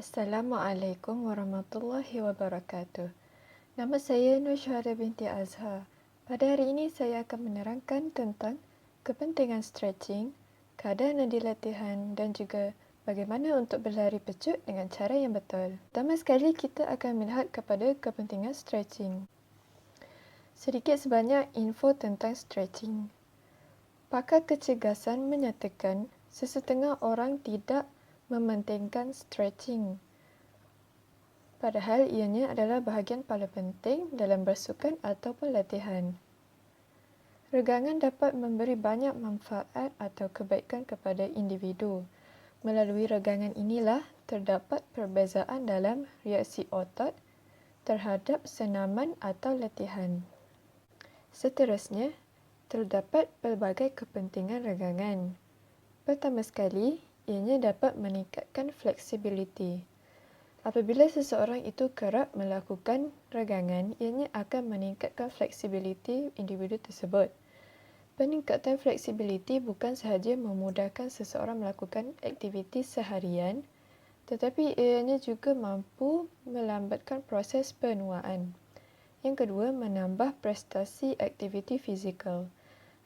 Assalamualaikum warahmatullahi wabarakatuh. Nama saya Nur Syuhada binti Azhar. Pada hari ini saya akan menerangkan tentang kepentingan stretching, keadaan nadi latihan dan juga bagaimana untuk berlari pecut dengan cara yang betul. Pertama sekali kita akan melihat kepada kepentingan stretching. Sedikit sebanyak info tentang stretching. Pakar kecergasan menyatakan sesetengah orang tidak mementingkan stretching. Padahal ianya adalah bahagian paling penting dalam bersukan ataupun latihan. Regangan dapat memberi banyak manfaat atau kebaikan kepada individu. Melalui regangan inilah terdapat perbezaan dalam reaksi otot terhadap senaman atau latihan. Seterusnya, terdapat pelbagai kepentingan regangan. Pertama sekali, ianya dapat meningkatkan fleksibiliti. Apabila seseorang itu kerap melakukan regangan, ianya akan meningkatkan fleksibiliti individu tersebut. Peningkatan fleksibiliti bukan sahaja memudahkan seseorang melakukan aktiviti seharian, tetapi ianya juga mampu melambatkan proses penuaan. Yang kedua, menambah prestasi aktiviti fizikal.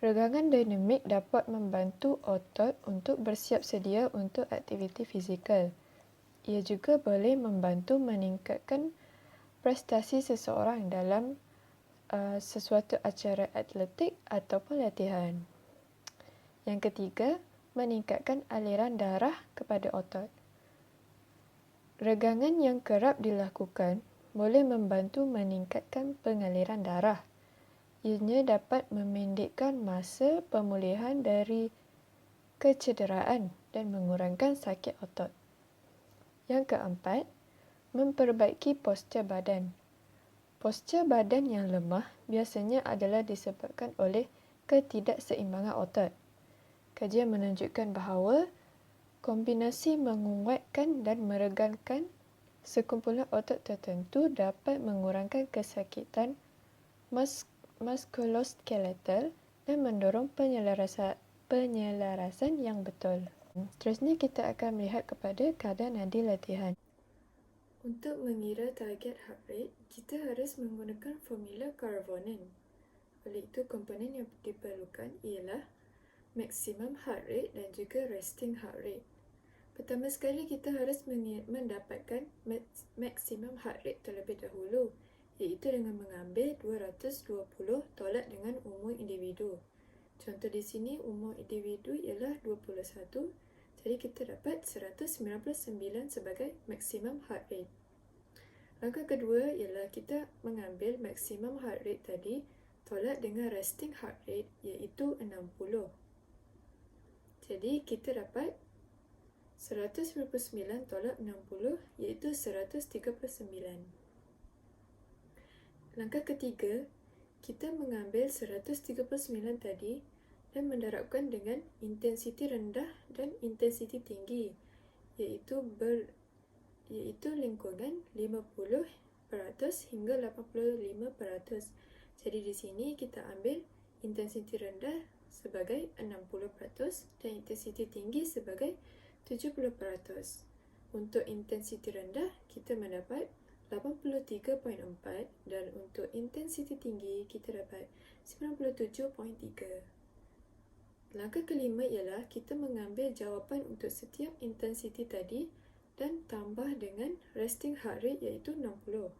Regangan dinamik dapat membantu otot untuk bersiap sedia untuk aktiviti fizikal. Ia juga boleh membantu meningkatkan prestasi seseorang dalam sesuatu acara atletik ataupun latihan. Yang ketiga, meningkatkan aliran darah kepada otot. Regangan yang kerap dilakukan boleh membantu meningkatkan pengaliran darah. Ianya dapat memendekkan masa pemulihan dari kecederaan dan mengurangkan sakit otot. Yang keempat, memperbaiki postur badan. Postur badan yang lemah biasanya adalah disebabkan oleh ketidakseimbangan otot. Kajian menunjukkan bahawa kombinasi menguatkan dan meregangkan sekumpulan otot tertentu dapat mengurangkan kesakitan muskuloskeletal dan mendorong penyelarasan yang betul. Seterusnya kita akan melihat kepada keadaan nadi latihan. Untuk mengira target heart rate, kita harus menggunakan formula Karvonen. Oleh itu, komponen yang diperlukan ialah maksimum heart rate dan juga resting heart rate. Pertama sekali, kita harus mendapatkan maksimum heart rate terlebih dahulu, iaitu dengan mengambil 220 tolak dengan umur individu. Contoh di sini, umur individu ialah 21, jadi kita dapat 199 sebagai maksimum heart rate. Langkah kedua ialah kita mengambil maksimum heart rate tadi tolak dengan resting heart rate iaitu 60. Jadi kita dapat 199 tolak 60 iaitu 139. Langkah ketiga, kita mengambil 139 tadi dan mendarabkan dengan intensiti rendah dan intensiti tinggi iaitu lingkungan 50% hingga 85%. Jadi di sini kita ambil intensiti rendah sebagai 60% dan intensiti tinggi sebagai 70%. Untuk intensiti rendah kita mendapat 83.4 dan untuk intensiti tinggi kita dapat 97.3. Langkah kelima ialah kita mengambil jawapan untuk setiap intensiti tadi dan tambah dengan resting heart rate iaitu 60.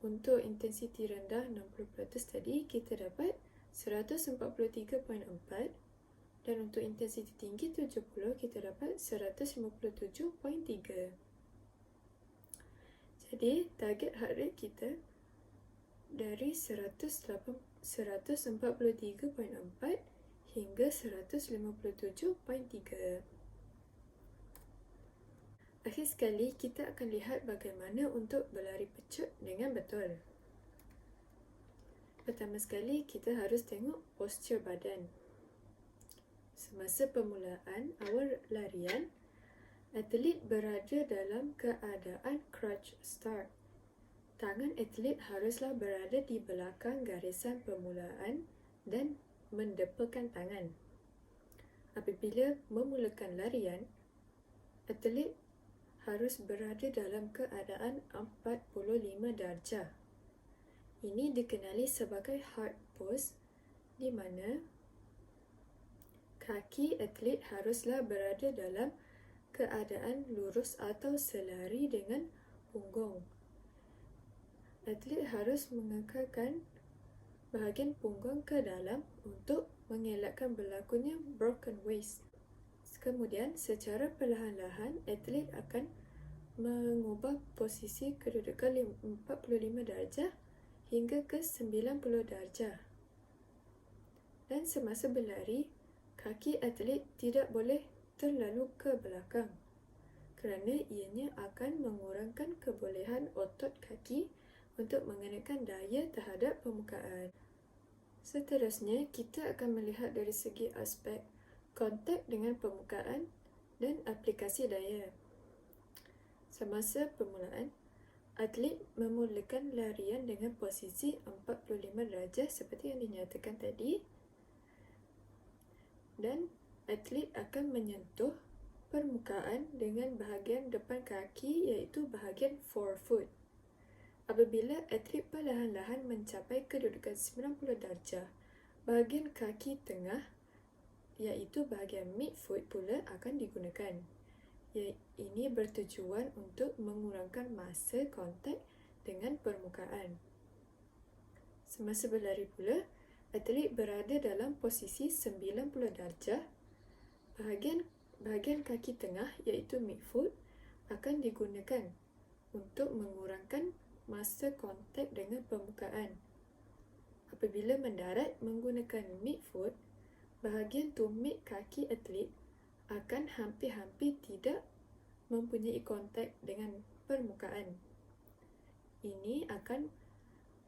Untuk intensiti rendah 60% tadi kita dapat 143.4 dan untuk intensiti tinggi 70 kita dapat 157.3. Jadi target heart rate kita dari 143.4 hingga 157.3. Akhir sekali, kita akan lihat bagaimana untuk berlari pecut dengan betul. Pertama sekali, kita harus tengok postur badan. Semasa permulaan awal larian, atlet berada dalam keadaan crouch start. Tangan atlet haruslah berada di belakang garisan permulaan dan mendepakan tangan. Apabila memulakan larian, atlet harus berada dalam keadaan 45 darjah. Ini dikenali sebagai hard pose, di mana kaki atlet haruslah berada dalam keadaan lurus atau selari dengan punggung. Atlet harus mengekalkan bahagian punggung ke dalam untuk mengelakkan berlakunya broken waist. Kemudian, secara perlahan-lahan, atlet akan mengubah posisi kedudukan 45 darjah hingga ke 90 darjah. Dan semasa berlari, kaki atlet tidak boleh terlalu ke belakang kerana ianya akan mengurangkan kebolehan otot kaki untuk mengenakan daya terhadap permukaan. Seterusnya, kita akan melihat dari segi aspek kontak dengan permukaan dan aplikasi daya. Semasa permulaan, atlet memulakan larian dengan posisi 45 darjah seperti yang dinyatakan tadi, dan atlet akan menyentuh permukaan dengan bahagian depan kaki iaitu bahagian forefoot. Apabila atlet perlahan-lahan mencapai kedudukan 90 darjah, bahagian kaki tengah iaitu bahagian midfoot pula akan digunakan. Ini bertujuan untuk mengurangkan masa kontak dengan permukaan. Semasa berlari pula, atlet berada dalam posisi 90 darjah. Bahagian kaki tengah iaitu midfoot akan digunakan untuk mengurangkan masa kontak dengan permukaan. Apabila mendarat menggunakan midfoot, bahagian tumit kaki atlet akan hampir-hampir tidak mempunyai kontak dengan permukaan.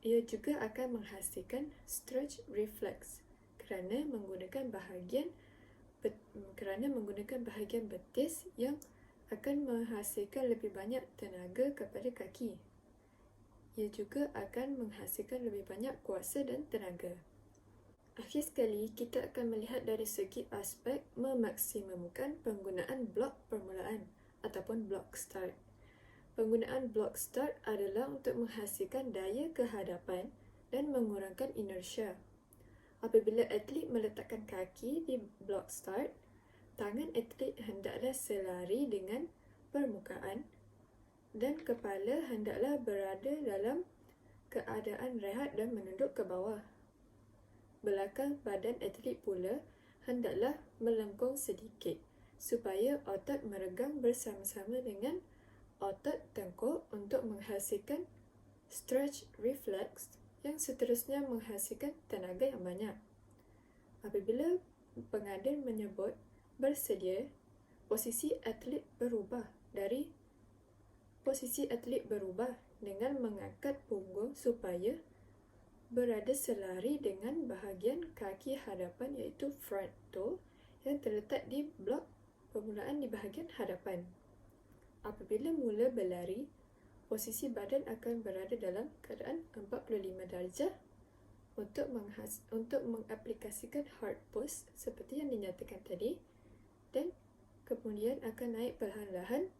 Ia juga akan menghasilkan stretch reflex kerana menggunakan bahagian betis yang akan menghasilkan lebih banyak tenaga kepada kaki. Ia juga akan menghasilkan lebih banyak kuasa dan tenaga. Akhir sekali, kita akan melihat dari segi aspek memaksimumkan penggunaan blok permulaan ataupun block start. Penggunaan block start adalah untuk menghasilkan daya kehadapan dan mengurangkan inersia. Apabila atlet meletakkan kaki di block start, tangan atlet hendaklah selari dengan permukaan dan kepala hendaklah berada dalam keadaan rehat dan menunduk ke bawah. Belakang badan atlet pula hendaklah melengkung sedikit supaya otot meregang bersama-sama dengan otot tengkuk untuk menghasilkan stretch reflex yang seterusnya menghasilkan tenaga yang banyak. Apabila pengadil menyebut bersedia, posisi atlet berubah dengan mengangkat punggung supaya berada selari dengan bahagian kaki hadapan iaitu front toe yang terletak di blok permulaan di bahagian hadapan. Apabila mula berlari, posisi badan akan berada dalam keadaan 45 darjah untuk mengaplikasikan hard pose seperti yang dinyatakan tadi, dan kemudian akan naik perlahan-lahan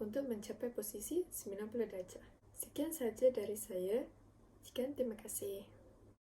untuk mencapai posisi 90 darjah. Sekian sahaja dari saya. Sekian, terima kasih.